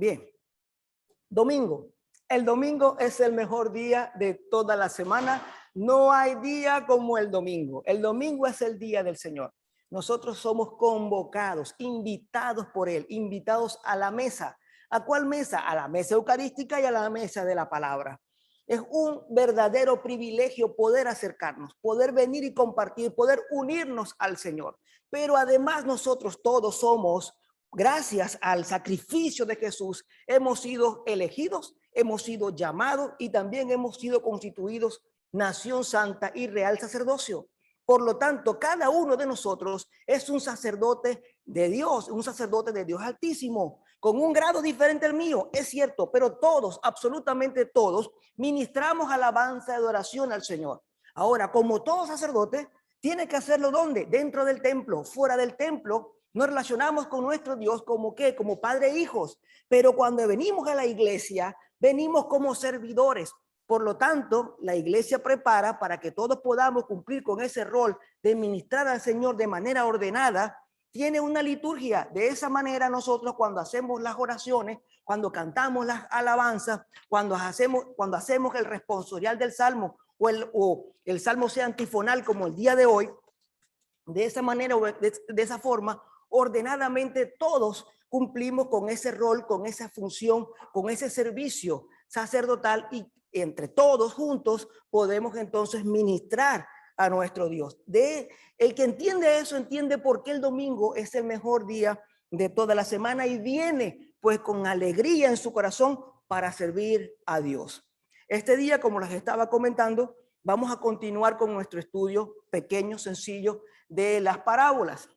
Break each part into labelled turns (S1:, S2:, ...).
S1: Bien, domingo. El domingo es el mejor día de toda la semana. No hay día como el domingo. El domingo es el día del Señor. Nosotros somos convocados, invitados por Él, invitados a la mesa. ¿A cuál mesa? A la mesa eucarística y a la mesa de la palabra. Es un verdadero privilegio poder acercarnos, poder venir y compartir, poder unirnos al Señor. Pero además nosotros todos somos, gracias al sacrificio de Jesús, hemos sido elegidos, hemos sido llamados y también hemos sido constituidos nación santa y real sacerdocio. Por lo tanto, cada uno de nosotros es un sacerdote de Dios, un sacerdote de Dios Altísimo, con un grado diferente al mío, es cierto, pero todos, absolutamente todos, ministramos alabanza y adoración al Señor. Ahora, como todo sacerdote, tiene que hacerlo ¿dónde? Dentro del templo. Fuera del templo, nos relacionamos con nuestro Dios como ¿qué? Como padre e hijos. Pero cuando venimos a la iglesia, venimos como servidores. Por lo tanto, la iglesia prepara para que todos podamos cumplir con ese rol de ministrar al Señor de manera ordenada. Tiene una liturgia. De esa manera nosotros cuando hacemos las oraciones, cuando cantamos las alabanzas, cuando hacemos el responsorial del salmo o el salmo sea antifonal como el día de hoy, de esa manera o de esa forma, ordenadamente todos cumplimos con ese rol, con esa función, con ese servicio sacerdotal y entre todos juntos podemos entonces ministrar a nuestro Dios. El que entiende eso entiende por qué el domingo es el mejor día de toda la semana y viene pues con alegría en su corazón para servir a Dios. Este día, como les estaba comentando, vamos a continuar con nuestro estudio pequeño, sencillo, de las parábolas.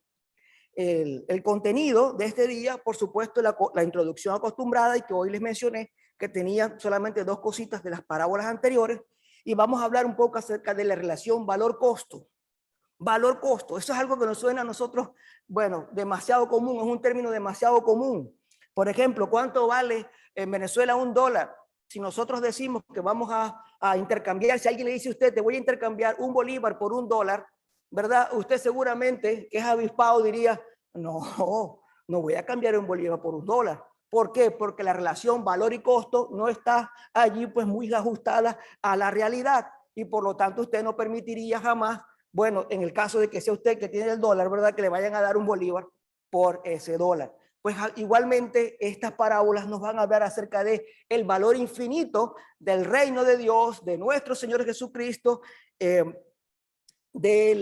S1: El contenido de este día, por supuesto, la introducción acostumbrada y que hoy les mencioné, que tenía solamente dos cositas de las parábolas anteriores, y vamos a hablar un poco acerca de la relación valor-costo. Valor-costo, eso es algo que nos suena a nosotros, bueno, demasiado común, es un término demasiado común. Por ejemplo, ¿cuánto vale en Venezuela $1? Si nosotros decimos que vamos a intercambiar, si alguien le dice a usted, te voy a intercambiar un bolívar por $1, ¿verdad? Usted seguramente, que es avispado, diría, no voy a cambiar un bolívar por $1. ¿Por qué? Porque la relación valor y costo no está allí pues muy ajustada a la realidad y por lo tanto usted no permitiría jamás, bueno, en el caso de que sea usted que tiene el dólar, ¿verdad? Que le vayan a dar un bolívar por ese dólar. Pues igualmente estas parábolas nos van a hablar acerca de el valor infinito del reino de Dios, de nuestro Señor Jesucristo, de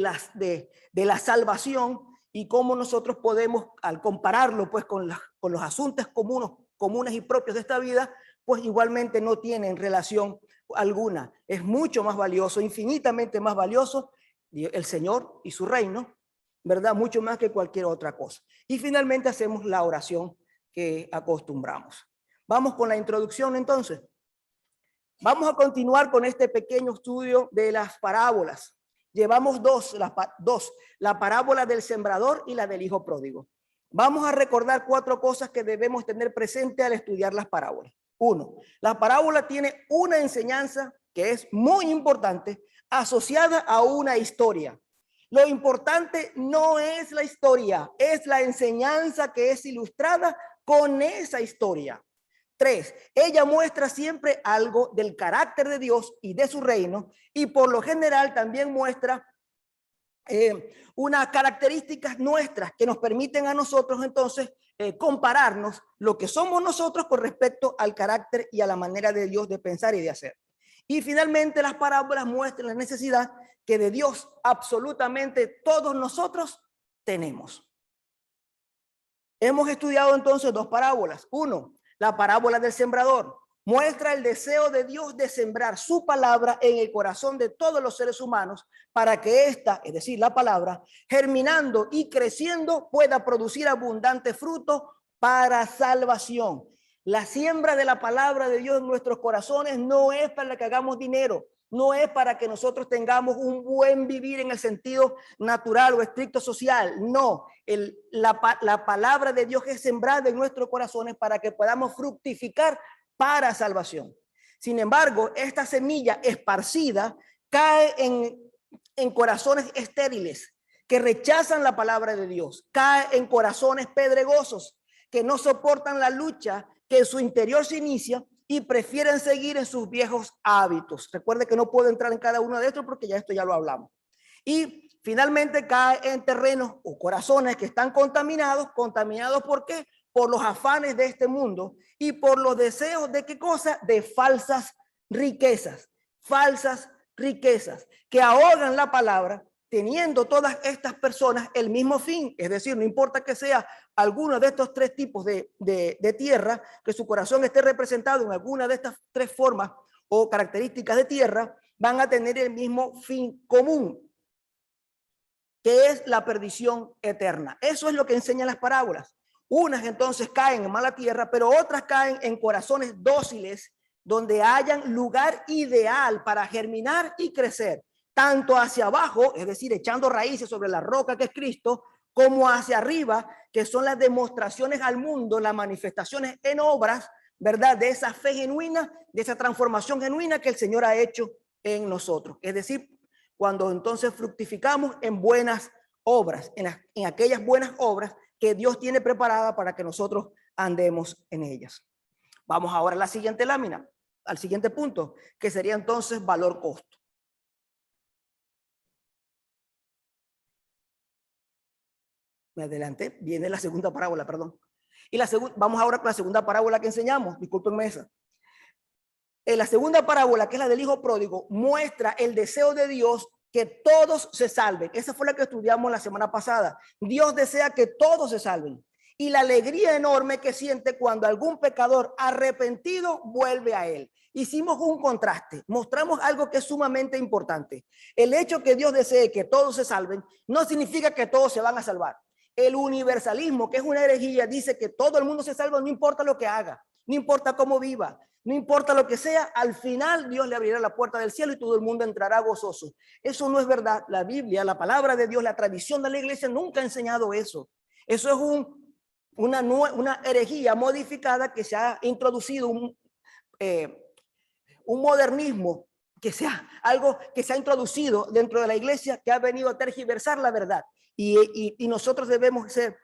S1: la salvación y cómo nosotros podemos, al compararlo pues con los asuntos comunes y propios de esta vida, pues igualmente no tienen relación alguna. Es mucho más valioso, infinitamente más valioso el Señor y su reino, ¿verdad? Mucho más que cualquier otra cosa. Y finalmente hacemos la oración que acostumbramos. Vamos con la introducción entonces. Vamos a continuar con este pequeño estudio de las parábolas. Llevamos dos, la parábola del sembrador y la del hijo pródigo. Vamos a recordar 4 cosas que debemos tener presente al estudiar las parábolas. 1, la parábola tiene una enseñanza que es muy importante asociada a una historia. Lo importante no es la historia, es la enseñanza que es ilustrada con esa historia. 3, ella muestra siempre algo del carácter de Dios y de su reino y por lo general también muestra unas características nuestras que nos permiten a nosotros entonces compararnos lo que somos nosotros con respecto al carácter y a la manera de Dios de pensar y de hacer. Y finalmente las parábolas muestran la necesidad que de Dios absolutamente todos nosotros tenemos. Hemos estudiado entonces 2 parábolas. 1, la parábola del sembrador. Muestra el deseo de Dios de sembrar su palabra en el corazón de todos los seres humanos para que esta, es decir, la palabra, germinando y creciendo, pueda producir abundante fruto para salvación. La siembra de la palabra de Dios en nuestros corazones no es para que hagamos dinero, no es para que nosotros tengamos un buen vivir en el sentido natural o estricto social. No, la palabra de Dios es sembrada en nuestros corazones para que podamos fructificar para salvación. Sin embargo, esta semilla esparcida cae en corazones estériles que rechazan la palabra de Dios, cae en corazones pedregosos que no soportan la lucha que en su interior se inicia y prefieren seguir en sus viejos hábitos. Recuerde que no puedo entrar en cada uno de estos porque ya esto ya lo hablamos. Y finalmente cae en terrenos o corazones que están contaminados. ¿Contaminados por qué? Por los afanes de este mundo y por los deseos de qué cosa? De falsas riquezas que ahogan la palabra, teniendo todas estas personas el mismo fin. Es decir, no importa que sea alguno de estos tres tipos de tierra, que su corazón esté representado en alguna de estas tres formas o características de tierra, van a tener el mismo fin común, que es la perdición eterna. Eso es lo que enseñan las parábolas. Unas entonces caen en mala tierra, pero otras caen en corazones dóciles, donde hayan lugar ideal para germinar y crecer, tanto hacia abajo, es decir, echando raíces sobre la roca que es Cristo, como hacia arriba, que son las demostraciones al mundo, las manifestaciones en obras, ¿verdad? De esa fe genuina, de esa transformación genuina que el Señor ha hecho en nosotros. Es decir, cuando entonces fructificamos en buenas obras, en aquellas buenas obras que Dios tiene preparada para que nosotros andemos en ellas. Vamos ahora a la siguiente lámina, al siguiente punto, que sería entonces valor-costo. Me adelanté, viene la segunda parábola, perdón. Y vamos ahora con la segunda parábola que enseñamos, discúlpenme esa. En la segunda parábola, que es la del hijo pródigo, muestra el deseo de Dios que todos se salven. Esa fue la que estudiamos la semana pasada. Dios desea que todos se salven. Y la alegría enorme que siente cuando algún pecador arrepentido vuelve a él. Hicimos un contraste, mostramos algo que es sumamente importante. El hecho que Dios desee que todos se salven no significa que todos se van a salvar. El universalismo, que es una herejía, dice que todo el mundo se salva, no importa lo que haga, no importa cómo viva, no importa lo que sea, al final Dios le abrirá la puerta del cielo y todo el mundo entrará gozoso. Eso no es verdad. La Biblia, la palabra de Dios, la tradición de la iglesia nunca ha enseñado eso. Eso es una herejía modificada que se ha introducido un modernismo, que sea algo que se ha introducido dentro de la iglesia, que ha venido a tergiversar la verdad. Y nosotros debemos ser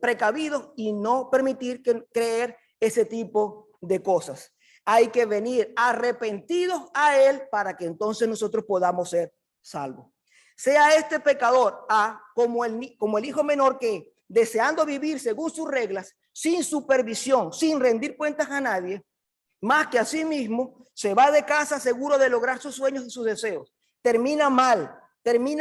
S1: precavidos y no permitir creer ese tipo de cosas. Hay que venir arrepentidos a él para que entonces nosotros podamos ser salvos. Sea este pecador como el hijo menor que, deseando vivir según sus reglas, sin supervisión, sin rendir cuentas a nadie, más que a sí mismo, se va de casa seguro de lograr sus sueños y sus deseos. Termina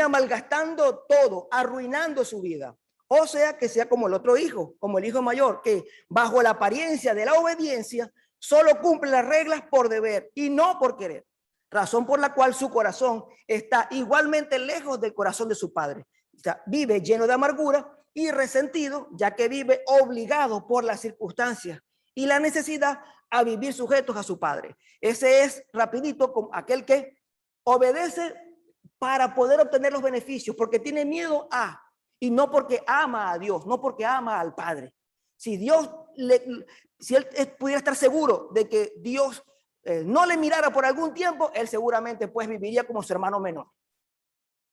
S1: malgastando todo, arruinando su vida. O sea, que sea como el otro hijo, como el hijo mayor, que bajo la apariencia de la obediencia, solo cumple las reglas por deber y no por querer. Razón por la cual su corazón está igualmente lejos del corazón de su padre. O sea, vive lleno de amargura y resentido, ya que vive obligado por las circunstancias y la necesidad a vivir sujetos a su padre. Ese es rapidito como aquel que obedece para poder obtener los beneficios, porque tiene miedo y no porque ama a Dios, no porque ama al Padre. Si él pudiera estar seguro de que Dios no le mirara por algún tiempo, él seguramente pues viviría como su hermano menor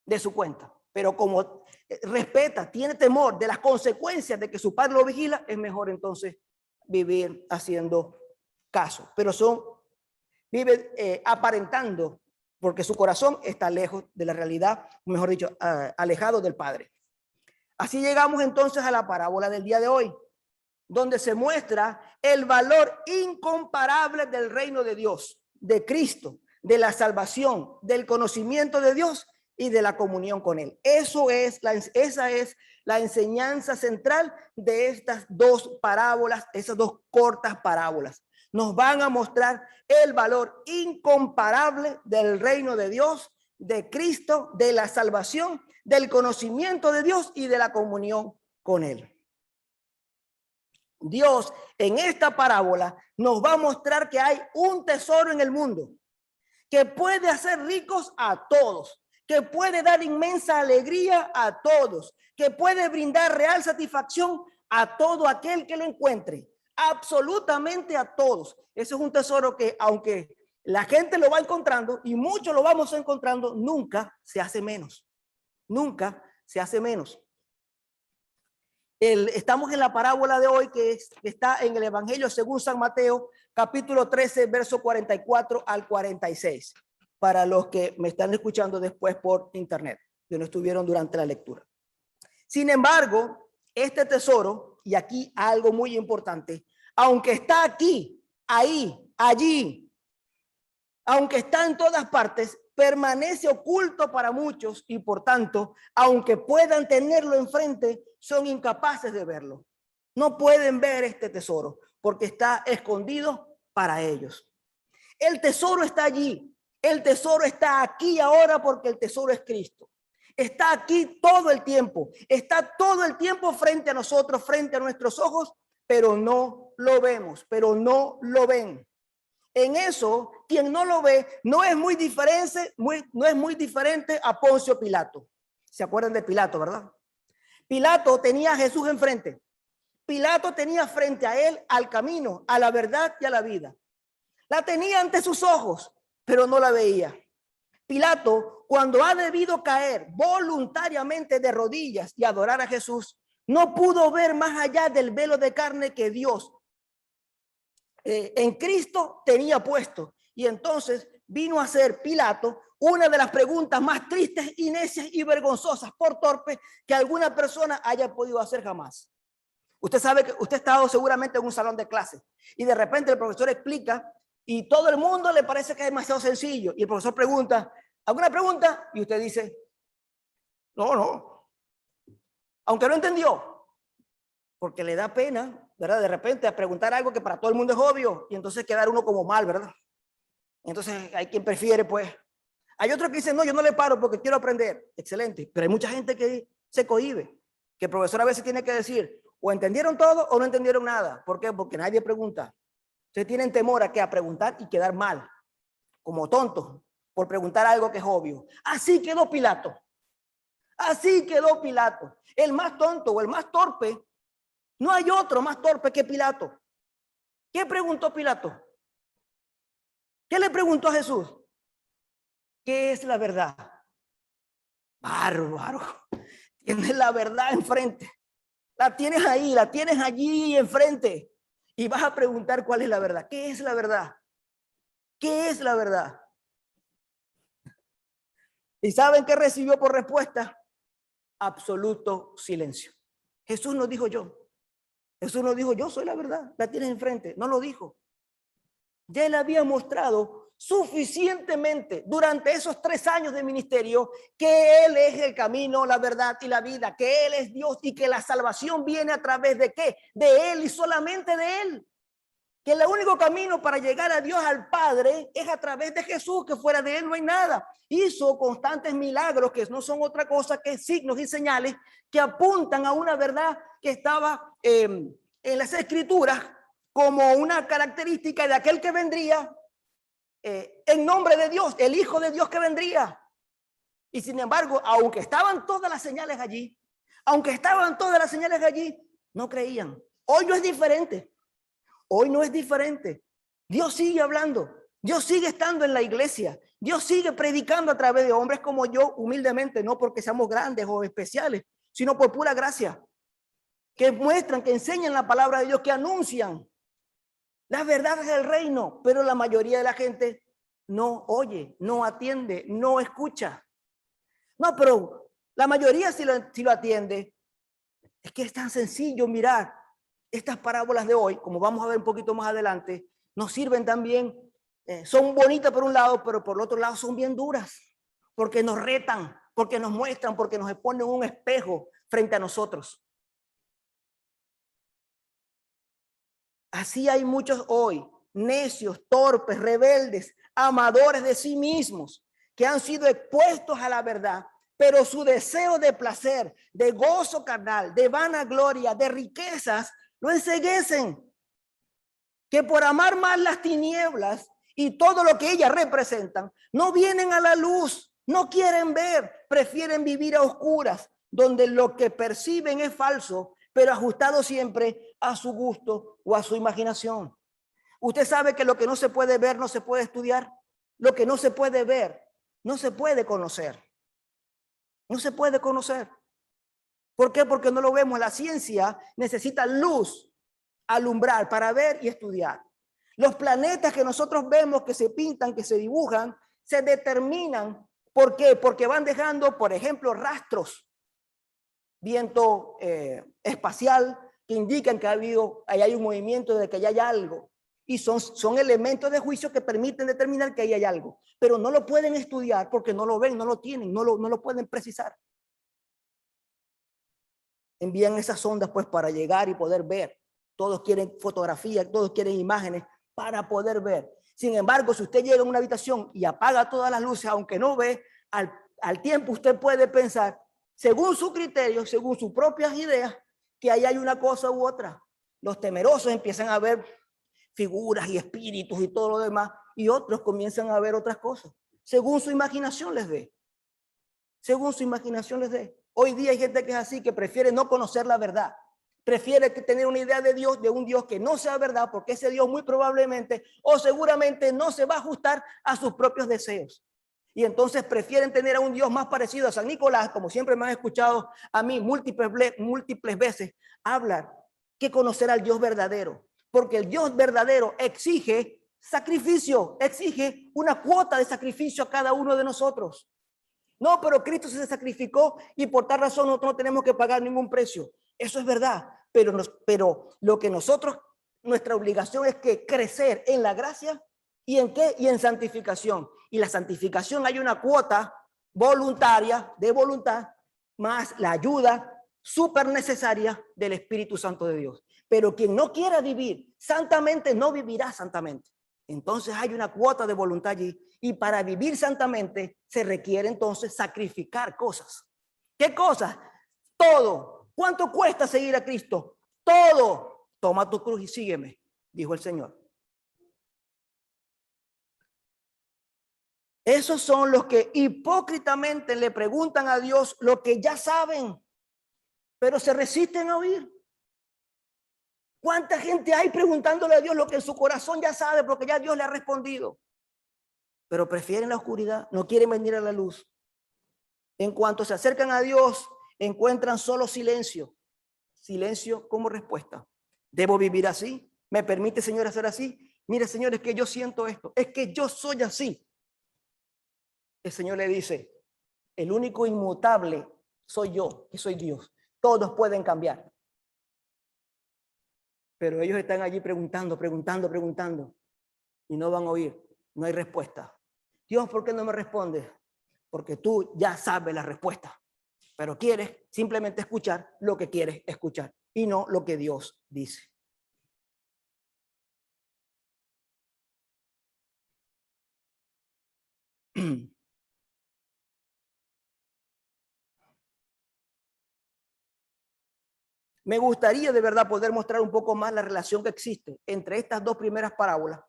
S1: de su cuenta. Pero como respeta, tiene temor de las consecuencias de que su padre lo vigila, es mejor entonces vivir haciendo caso. Pero vive aparentando, porque su corazón está lejos de la realidad, mejor dicho, alejado del Padre. Así llegamos entonces a la parábola del día de hoy, donde se muestra el valor incomparable del reino de Dios, de Cristo, de la salvación, del conocimiento de Dios y de la comunión con Él. Esa es la enseñanza central de estas dos parábolas, esas dos cortas parábolas. Nos van a mostrar el valor incomparable del reino de Dios, de Cristo, de la salvación, del conocimiento de Dios y de la comunión con Él. Dios en esta parábola nos va a mostrar que hay un tesoro en el mundo que puede hacer ricos a todos, que puede dar inmensa alegría a todos, que puede brindar real satisfacción a todo aquel que lo encuentre, absolutamente a todos. Ese es un tesoro que, aunque la gente lo va encontrando y muchos lo vamos encontrando, nunca se hace menos. Nunca se hace menos. Estamos en la parábola de hoy que está en el Evangelio según San Mateo, capítulo 13, verso 44 al 46, para los que me están escuchando después por internet, que no estuvieron durante la lectura. Sin embargo, este tesoro, y aquí algo muy importante, aunque está aquí, ahí, allí, aunque está en todas partes, permanece oculto para muchos y por tanto, aunque puedan tenerlo enfrente, son incapaces de verlo. No pueden ver este tesoro porque está escondido para ellos. El tesoro está allí. El tesoro está aquí ahora porque el tesoro es Cristo. Está aquí todo el tiempo. Está todo el tiempo frente a nosotros, frente a nuestros ojos, pero no lo vemos, pero no lo ven. En eso, quien no lo ve no es muy diferente a Poncio Pilato. ¿Se acuerdan de Pilato, verdad? Pilato tenía a Jesús enfrente. Pilato tenía frente a él al camino, a la verdad y a la vida. La tenía ante sus ojos, pero no la veía. Pilato, cuando ha debido caer voluntariamente de rodillas y adorar a Jesús, no pudo ver más allá del velo de carne que Dios en Cristo tenía puesto. Y entonces vino a ser Pilato una de las preguntas más tristes y necias y vergonzosas por torpe que alguna persona haya podido hacer jamás. Usted sabe que usted ha estado seguramente en un salón de clase y de repente el profesor explica y todo el mundo le parece que es demasiado sencillo y el profesor pregunta, ¿alguna pregunta? Y usted dice, no, aunque no entendió, porque le da pena, ¿verdad? De repente a preguntar algo que para todo el mundo es obvio y entonces quedar uno como mal, ¿verdad? Entonces hay quien prefiere, pues. Hay otros que dicen, no, yo no le paro porque quiero aprender. Excelente. Pero hay mucha gente que se cohíbe, que el profesor a veces tiene que decir, o entendieron todo o no entendieron nada. ¿Por qué? Porque nadie pregunta. Ustedes tienen temor a preguntar y quedar mal, como tontos, por preguntar algo que es obvio. Así quedó Pilato. Así quedó Pilato. El más tonto o el más torpe. No hay otro más torpe que Pilato. ¿Qué preguntó Pilato? ¿Qué le preguntó a Jesús? ¿Qué es la verdad? Bárbaro. Tienes la verdad enfrente. La tienes ahí, la tienes allí enfrente. Y vas a preguntar cuál es la verdad. ¿Qué es la verdad? ¿Qué es la verdad? ¿Y saben qué recibió por respuesta? Absoluto silencio. Jesús no dijo yo. Jesús no dijo yo soy la verdad. La tienes enfrente. No lo dijo. Ya él había mostrado suficientemente durante esos 3 años de ministerio que él es el camino, la verdad y la vida, que él es Dios y que la salvación viene a través de ¿qué? De él y solamente de él. Que el único camino para llegar a Dios, al Padre, es a través de Jesús, que fuera de él no hay nada. Hizo constantes milagros que no son otra cosa que signos y señales que apuntan a una verdad que estaba en las Escrituras como una característica de aquel que vendría en nombre de Dios, el Hijo de Dios que vendría. Y sin embargo, aunque estaban todas las señales allí, no creían. Hoy no es diferente. Hoy no es diferente. Dios sigue hablando. Dios sigue estando en la iglesia. Dios sigue predicando a través de hombres como yo, humildemente, no porque seamos grandes o especiales, sino por pura gracia. Que muestran, que enseñan la palabra de Dios, que anuncian las verdades del reino, pero la mayoría de la gente no oye, no atiende, no escucha. No, pero la mayoría sí lo atiende. Es que es tan sencillo mirar estas parábolas de hoy, como vamos a ver un poquito más adelante, nos sirven también, son bonitas por un lado, pero por el otro lado son bien duras, porque nos retan, porque nos muestran, porque nos ponen un espejo frente a nosotros. Así hay muchos hoy, necios, torpes, rebeldes, amadores de sí mismos, que han sido expuestos a la verdad, pero su deseo de placer, de gozo carnal, de vanagloria, de riquezas, lo enceguecen. Que por amar más las tinieblas y todo lo que ellas representan, no vienen a la luz, no quieren ver, prefieren vivir a oscuras, donde lo que perciben es falso, pero ajustado siempre a su gusto o a su imaginación. Usted sabe que lo que no se puede ver no se puede estudiar. Lo que no se puede ver no se puede conocer. No se puede conocer. ¿Por qué? Porque no lo vemos. La ciencia necesita luz, alumbrar para ver y estudiar. Los planetas que nosotros vemos, que se pintan, que se dibujan, se determinan. ¿Por qué? Porque van dejando, por ejemplo, rastros, viento espacial, que indican que ahí hay un movimiento, de que allá hay algo. Y son elementos de juicio que permiten determinar que ahí hay algo. Pero no lo pueden estudiar porque no lo ven, no lo tienen, no lo pueden precisar. Envían esas ondas pues para llegar y poder ver. Todos quieren fotografías, todos quieren imágenes para poder ver. Sin embargo, si usted llega a una habitación y apaga todas las luces, aunque no ve, al tiempo usted puede pensar, según su criterio, según sus propias ideas, que ahí hay una cosa u otra. Los temerosos empiezan a ver figuras y espíritus y todo lo demás, y otros comienzan a ver otras cosas, según su imaginación les dé. Según su imaginación les dé. Hoy día hay gente que es así, que prefiere no conocer la verdad. Prefiere tener una idea de Dios, de un Dios que no sea verdad, porque ese Dios muy probablemente o seguramente no se va a ajustar a sus propios deseos. Y entonces prefieren tener a un Dios más parecido a San Nicolás, como siempre me han escuchado a mí múltiples veces hablar, que conocer al Dios verdadero. Porque el Dios verdadero exige sacrificio, exige una cuota de sacrificio a cada uno de nosotros. No, pero Cristo se sacrificó y por tal razón nosotros no tenemos que pagar ningún precio. Eso es verdad, pero lo que nuestra obligación es que crecer en la gracia y en qué, y en santificación. Y la santificación hay una cuota voluntaria, de voluntad, más la ayuda súper necesaria del Espíritu Santo de Dios. Pero quien no quiera vivir santamente, no vivirá santamente. Entonces hay una cuota de voluntad allí. Y para vivir santamente se requiere entonces sacrificar cosas. ¿Qué cosas? Todo. ¿Cuánto cuesta seguir a Cristo? Todo. Toma tu cruz y sígueme, dijo el Señor. Esos son los que hipócritamente le preguntan a Dios lo que ya saben, pero se resisten a oír. ¿Cuánta gente hay preguntándole a Dios lo que en su corazón ya sabe porque ya Dios le ha respondido? Pero prefieren la oscuridad, no quieren venir a la luz. En cuanto se acercan a Dios, encuentran solo silencio. Silencio como respuesta. ¿Debo vivir así? ¿Me permite, Señor, hacer así? Mire, Señor, es que yo siento esto. Es que yo soy así. El Señor le dice, el único inmutable soy yo, que soy Dios. Todos pueden cambiar. Pero ellos están allí preguntando y no van a oír. No hay respuesta. Dios, ¿por qué no me respondes? Porque tú ya sabes la respuesta, pero quieres simplemente escuchar lo que quieres escuchar y no lo que Dios dice. Me gustaría de verdad poder mostrar un poco más la relación que existe entre estas dos primeras parábolas,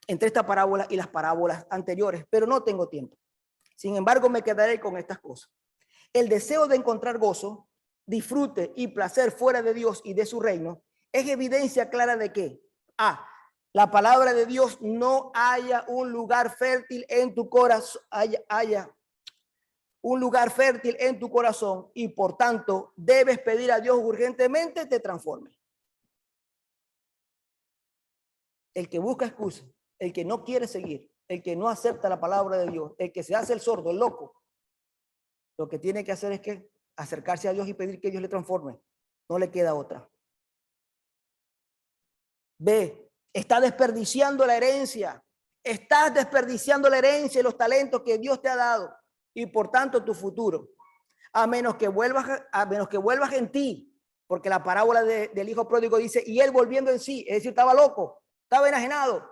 S1: entre esta parábola y las parábolas anteriores, pero no tengo tiempo. Sin embargo, me quedaré con estas cosas. El deseo de encontrar gozo, disfrute y placer fuera de Dios y de su reino es evidencia clara de que la palabra de Dios no haya un lugar fértil en tu corazón, haya un lugar fértil en tu corazón y por tanto debes pedir a Dios urgentemente te transforme. El que busca excusa, el que no quiere seguir, el que no acepta la palabra de Dios, el que se hace el sordo, el loco, lo que tiene que hacer es que acercarse a Dios y pedir que Dios le transforme. No le queda otra. B, está desperdiciando la herencia. Estás desperdiciando la herencia y los talentos que Dios te ha dado y por tanto tu futuro. A menos que vuelvas en ti, porque la parábola del hijo pródigo dice, y él volviendo en sí, es decir, estaba loco, estaba enajenado.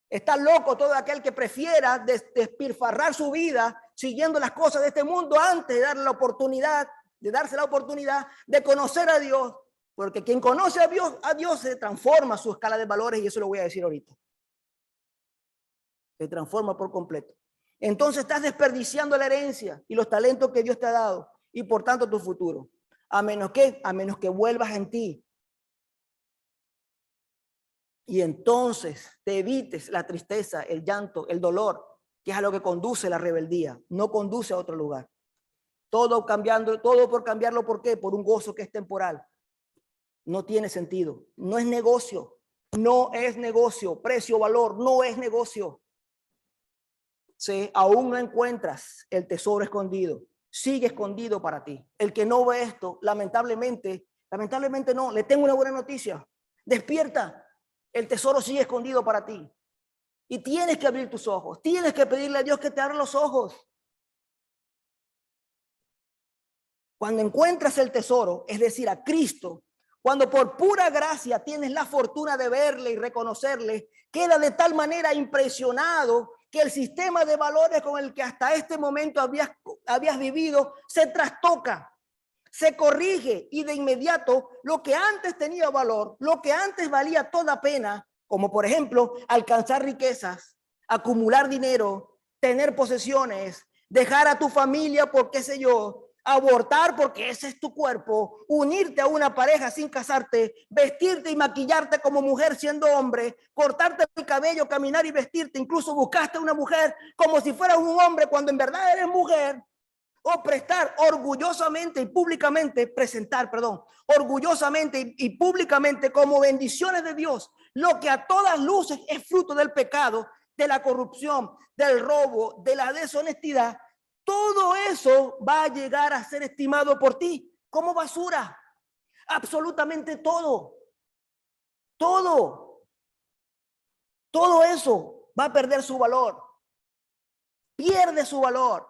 S1: Está loco todo aquel que prefiera despilfarrar su vida siguiendo las cosas de este mundo antes de darle la oportunidad, de darse la oportunidad de conocer a Dios. Porque quien conoce a Dios se transforma su escala de valores y eso lo voy a decir ahorita. Se transforma por completo. Entonces estás desperdiciando la herencia y los talentos que Dios te ha dado y por tanto tu futuro. A menos que vuelvas en ti. Y entonces te evites la tristeza, el llanto, el dolor, que es a lo que conduce la rebeldía. No conduce a otro lugar. Todo cambiando, todo por cambiarlo. ¿Por qué? Por un gozo que es temporal. No tiene sentido. No es negocio. No es negocio. Precio, valor, no es negocio. Si aún no encuentras el tesoro escondido, sigue escondido para ti. El que no ve esto, lamentablemente no. Le tengo una buena noticia. Despierta. El tesoro sigue escondido para ti. Y tienes que abrir tus ojos. Tienes que pedirle a Dios que te abra los ojos. Cuando encuentras el tesoro, es decir, a Cristo, cuando por pura gracia tienes la fortuna de verle y reconocerle, queda de tal manera impresionado que el sistema de valores con el que hasta este momento habías vivido se trastoca, se corrige, y de inmediato lo que antes tenía valor, lo que antes valía toda pena, como por ejemplo alcanzar riquezas, acumular dinero, tener posesiones, dejar a tu familia por qué sé yo, abortar porque ese es tu cuerpo, unirte a una pareja sin casarte, vestirte y maquillarte como mujer siendo hombre, cortarte el cabello, caminar y vestirte, incluso buscaste a una mujer como si fueras un hombre cuando en verdad eres mujer, o prestar orgullosamente y públicamente, orgullosamente y públicamente como bendiciones de Dios, lo que a todas luces es fruto del pecado, de la corrupción, del robo, de la deshonestidad. Todo eso va a llegar a ser estimado por ti como basura. Absolutamente todo. Todo eso va a perder su valor. Pierde su valor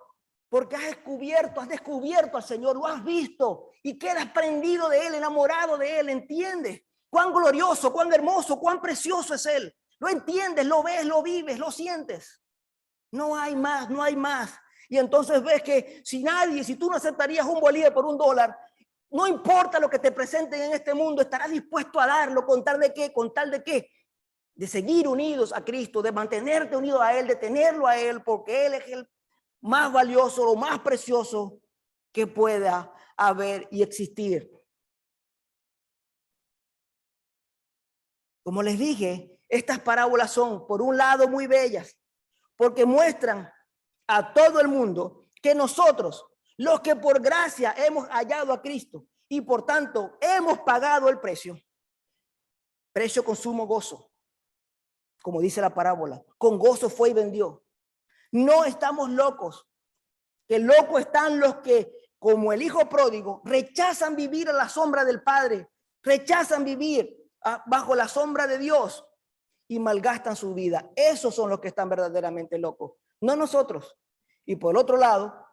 S1: porque has descubierto al Señor, lo has visto y quedas prendido de Él, enamorado de Él. ¿Entiendes cuán glorioso, cuán hermoso, cuán precioso es Él? Lo entiendes, lo ves, lo vives, lo sientes. No hay más, no hay más. Y entonces ves que si tú no aceptarías un bolívar por $1, no importa lo que te presenten en este mundo, estarás dispuesto a darlo. ¿Con tal de qué? ¿Con tal de qué? De seguir unidos a Cristo, de mantenerte unido a Él, de tenerlo a Él, porque Él es el más valioso, lo más precioso que pueda haber y existir. Como les dije, estas parábolas son, por un lado, muy bellas, porque muestran a todo el mundo que nosotros, los que por gracia hemos hallado a Cristo y por tanto hemos pagado el precio con sumo gozo, como dice la parábola, con gozo fue y vendió. No estamos locos, que locos están los que, como el hijo pródigo, rechazan vivir a la sombra del Padre, rechazan vivir bajo la sombra de Dios y malgastan su vida. Esos son los que están verdaderamente locos, no nosotros. Y por otro lado,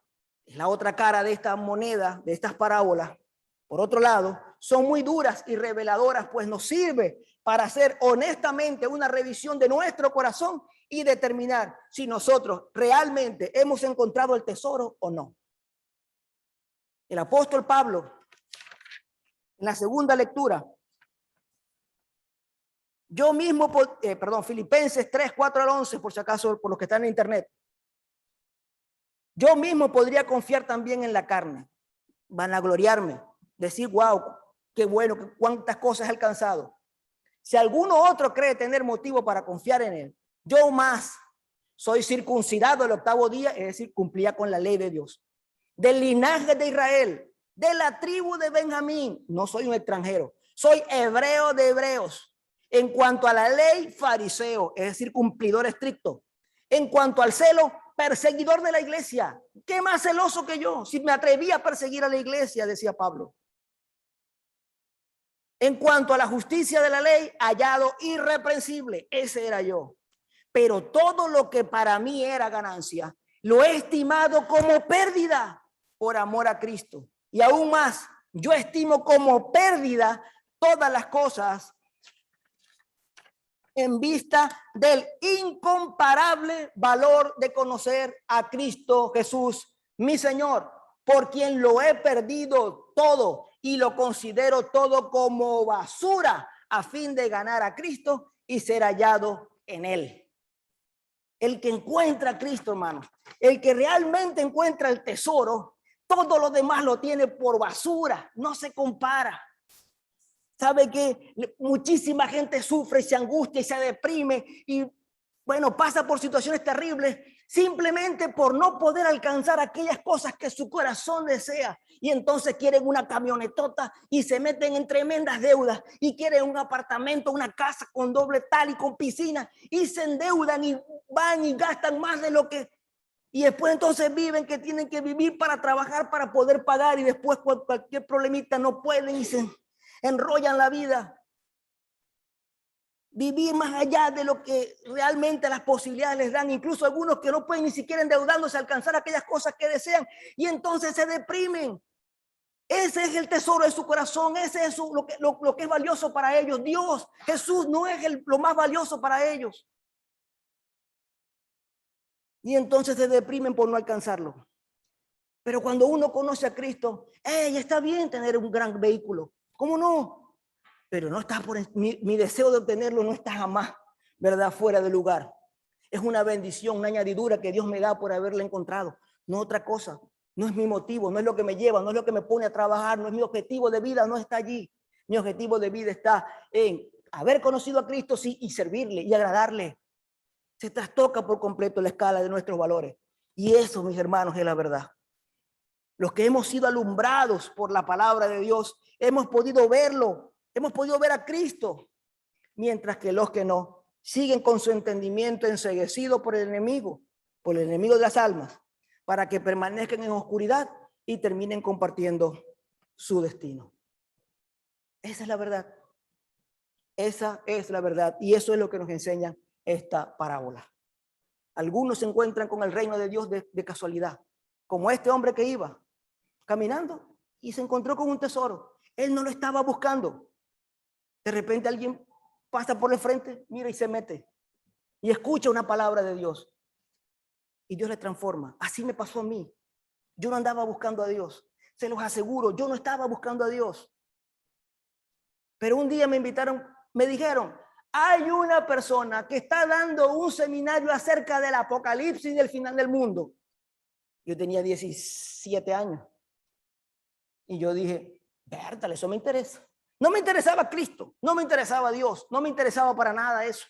S1: la otra cara de esta moneda, de estas parábolas, por otro lado, son muy duras y reveladoras, pues nos sirve para hacer honestamente una revisión de nuestro corazón y determinar si nosotros realmente hemos encontrado el tesoro o no. El apóstol Pablo, en la segunda lectura, Filipenses 3, 4 al 11, por si acaso, por los que están en internet. Yo mismo podría confiar también en la carne, vanagloriarme, decir, wow, qué bueno, cuántas cosas he alcanzado. Si alguno otro cree tener motivo para confiar en él, yo más soy circuncidado el 8º día, es decir, cumplía con la ley de Dios, del linaje de Israel, de la tribu de Benjamín, no soy un extranjero, soy hebreo de hebreos. En cuanto a la ley, fariseo, es decir, cumplidor estricto. En cuanto al celo, perseguidor de la iglesia. ¿Qué más celoso que yo? Si me atreví a perseguir a la iglesia, decía Pablo. En cuanto a la justicia de la ley, hallado irreprensible. Ese era yo. Pero todo lo que para mí era ganancia, lo he estimado como pérdida por amor a Cristo. Y aún más, yo estimo como pérdida todas las cosas en vista del incomparable valor de conocer a Cristo Jesús, mi Señor, por quien lo he perdido todo y lo considero todo como basura a fin de ganar a Cristo y ser hallado en Él. El que encuentra a Cristo, hermano, el que realmente encuentra el tesoro, todo lo demás lo tiene por basura, no se compara. ¿Sabe que muchísima gente sufre y se angustia y se deprime y bueno, pasa por situaciones terribles simplemente por no poder alcanzar aquellas cosas que su corazón desea. Y entonces quieren una camionetota y se meten en tremendas deudas y quieren un apartamento, una casa con doble tal y con piscina y se endeudan y van y gastan más de lo que... Y después entonces viven que tienen que vivir para trabajar, para poder pagar y después cualquier problemita no pueden y se enrollan la vida. Vivir más allá de lo que realmente las posibilidades les dan, incluso algunos que no pueden ni siquiera endeudándose alcanzar aquellas cosas que desean y entonces se deprimen. Ese es el tesoro de su corazón, ese es lo que es valioso para ellos. Dios, Jesús no es lo más valioso para ellos. Y entonces se deprimen por no alcanzarlo. Pero cuando uno conoce a Cristo, está bien tener un gran vehículo, ¿cómo no? Pero no está por mi deseo de obtenerlo no está jamás, ¿verdad? Fuera de lugar. Es una bendición, una añadidura que Dios me da por haberla encontrado, no otra cosa. No es mi motivo, no es lo que me lleva, no es lo que me pone a trabajar, no es mi objetivo de vida, no está allí. Mi objetivo de vida está en haber conocido a Cristo, sí, y servirle y agradarle. Se trastoca por completo la escala de nuestros valores. Y eso, mis hermanos, es la verdad. Los que hemos sido alumbrados por la palabra de Dios, hemos podido verlo, hemos podido ver a Cristo, mientras que los que no siguen con su entendimiento enceguecido por el enemigo de las almas, para que permanezcan en oscuridad y terminen compartiendo su destino. Esa es la verdad. Esa es la verdad. Y eso es lo que nos enseña esta parábola. Algunos se encuentran con el reino de Dios de casualidad, como este hombre que iba caminando y se encontró con un tesoro. Él no lo estaba buscando. De repente alguien pasa por el frente, mira y se mete y escucha una palabra de Dios y Dios le transforma. Así me pasó a mí. Yo no andaba buscando a Dios. Se los aseguro, yo no estaba buscando a Dios. Pero un día me invitaron, me dijeron, hay una persona que está dando un seminario acerca del apocalipsis y del final del mundo. Yo tenía 17 años. Y yo dije, vértale, eso me interesa. No me interesaba Cristo, no me interesaba Dios, no me interesaba para nada eso.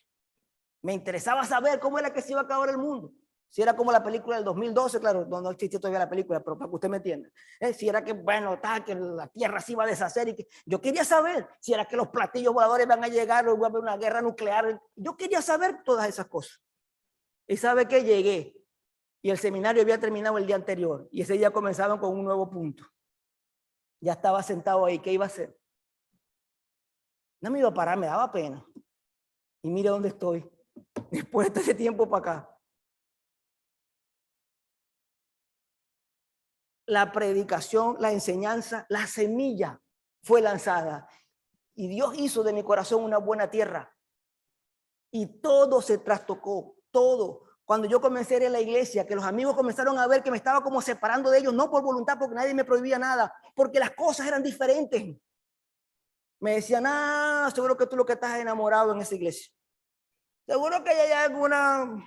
S1: Me interesaba saber cómo era que se iba a acabar el mundo. Si era como la película del 2012, claro, no existe todavía la película, pero para que usted me entienda. Si era que, bueno, que la tierra se iba a deshacer y que yo quería saber si era que los platillos voladores van a llegar o va a haber una guerra nuclear. Yo quería saber todas esas cosas. Y sabe que llegué y el seminario había terminado el día anterior y ese día comenzaban con un nuevo punto. Ya estaba sentado ahí, ¿qué iba a hacer? No me iba a parar, me daba pena. Y mire dónde estoy, después de todo ese tiempo para acá. La predicación, la enseñanza, la semilla fue lanzada. Y Dios hizo de mi corazón una buena tierra. Y todo se trastocó, todo. Cuando yo comencé a ir a la iglesia, que los amigos comenzaron a ver que me estaba como separando de ellos, no por voluntad, porque nadie me prohibía nada, porque las cosas eran diferentes. Me decían, seguro que tú lo que estás enamorado en esa iglesia. Seguro que hay alguna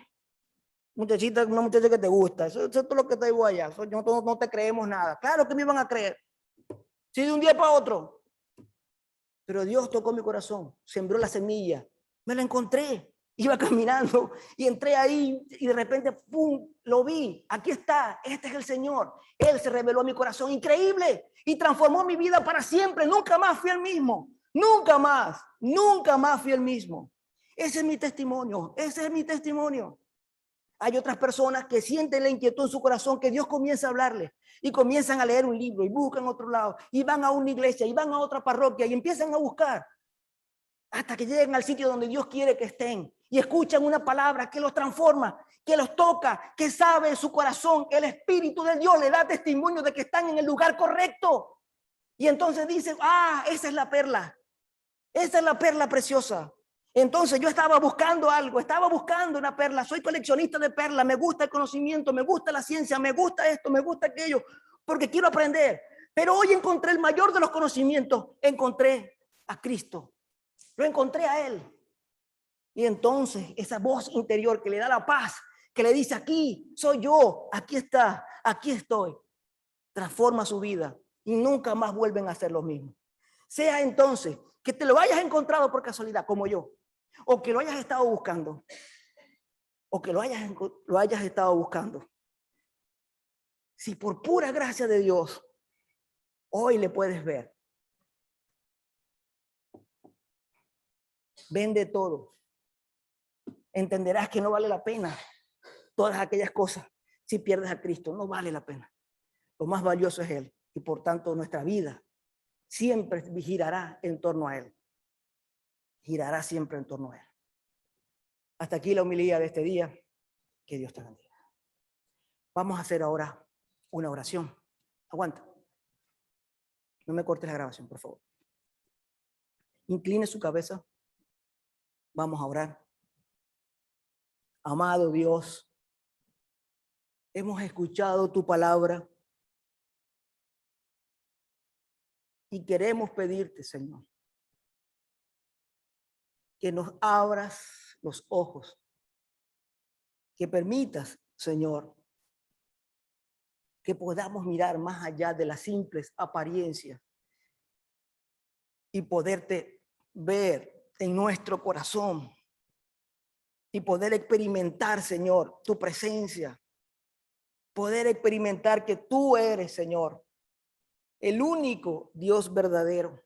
S1: muchachita, una muchacha que te gusta. Eso es todo lo que te digo allá. No te creemos nada. Claro que me iban a creer. Sí, de un día para otro. Pero Dios tocó mi corazón, sembró la semilla. Me la encontré. Iba caminando y entré ahí y de repente, ¡pum!, lo vi. Aquí está, este es el Señor. Él se reveló a mi corazón, increíble. Y transformó mi vida para siempre. Nunca más fui el mismo. Nunca más fui el mismo. Ese es mi testimonio, ese es mi testimonio. Hay otras personas que sienten la inquietud en su corazón, que Dios comienza a hablarles y comienzan a leer un libro y buscan otro lado y van a una iglesia y van a otra parroquia y empiezan a buscar hasta que lleguen al sitio donde Dios quiere que estén y escuchan una palabra que los transforma, que los toca, que sabe en su corazón, que el Espíritu de Dios le da testimonio de que están en el lugar correcto. Y entonces dicen, esa es la perla preciosa. Entonces yo estaba buscando algo, estaba buscando una perla, soy coleccionista de perlas, me gusta el conocimiento, me gusta la ciencia, me gusta esto, me gusta aquello, porque quiero aprender. Pero hoy encontré el mayor de los conocimientos, encontré a Cristo, lo encontré a Él. Y entonces esa voz interior que le da la paz, que le dice, aquí soy yo, aquí está, aquí estoy, transforma su vida y nunca más vuelven a hacer lo mismo. Sea entonces que te lo hayas encontrado por casualidad, como yo, o que lo hayas estado buscando. o que lo hayas estado buscando. Si por pura gracia de Dios hoy le puedes ver, vende todo. Entenderás que no vale la pena todas aquellas cosas. Si pierdes a Cristo, no vale la pena. Lo más valioso es Él. Y por tanto nuestra vida siempre girará en torno a Él. Girará siempre en torno a Él. Hasta aquí la homilía de este día. Que Dios te bendiga. Vamos a hacer ahora una oración. Aguanta. No me cortes la grabación, por favor. Incline su cabeza. Vamos a orar. Amado Dios, hemos escuchado tu palabra y queremos pedirte, Señor, que nos abras los ojos, que permitas, Señor, que podamos mirar más allá de las simples apariencias y poderte ver en nuestro corazón y poder experimentar, Señor, tu presencia, poder experimentar que tú eres, Señor, el único Dios verdadero,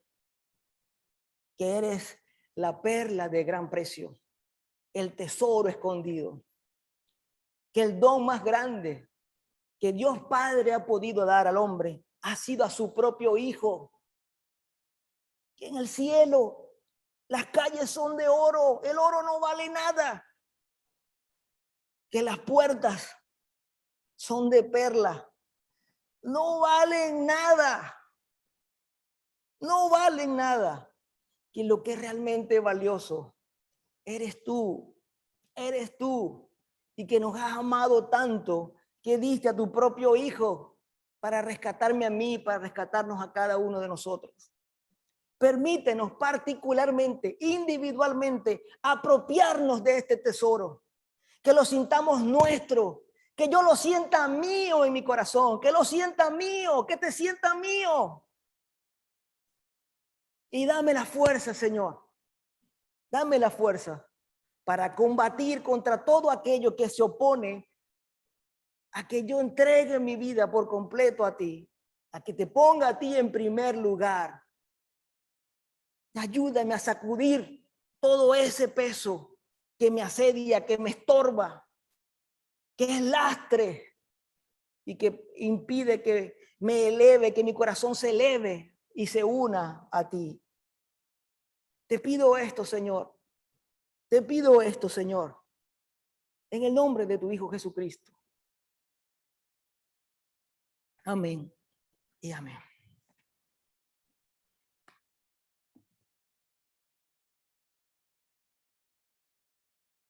S1: que eres la perla de gran precio, el tesoro escondido, que el don más grande que Dios Padre ha podido dar al hombre ha sido a su propio Hijo, que en el cielo las calles son de oro, el oro no vale nada, que las puertas son de perla, no valen nada, no valen nada, que lo que es realmente valioso eres tú, y que nos has amado tanto que diste a tu propio Hijo para rescatarme a mí, para rescatarnos a cada uno de nosotros. Permítenos particularmente, individualmente, apropiarnos de este tesoro, que lo sintamos nuestro, que yo lo sienta mío en mi corazón, que lo sienta mío, que te sienta mío. Y dame la fuerza, Señor, dame la fuerza para combatir contra todo aquello que se opone a que yo entregue mi vida por completo a ti, a que te ponga a ti en primer lugar. Ayúdame a sacudir todo ese peso que me asedia, que me estorba, que es lastre y que impide que me eleve, que mi corazón se eleve y se una a ti. Te pido esto, Señor. Te pido esto, Señor, en el nombre de tu Hijo Jesucristo. Amén y amén.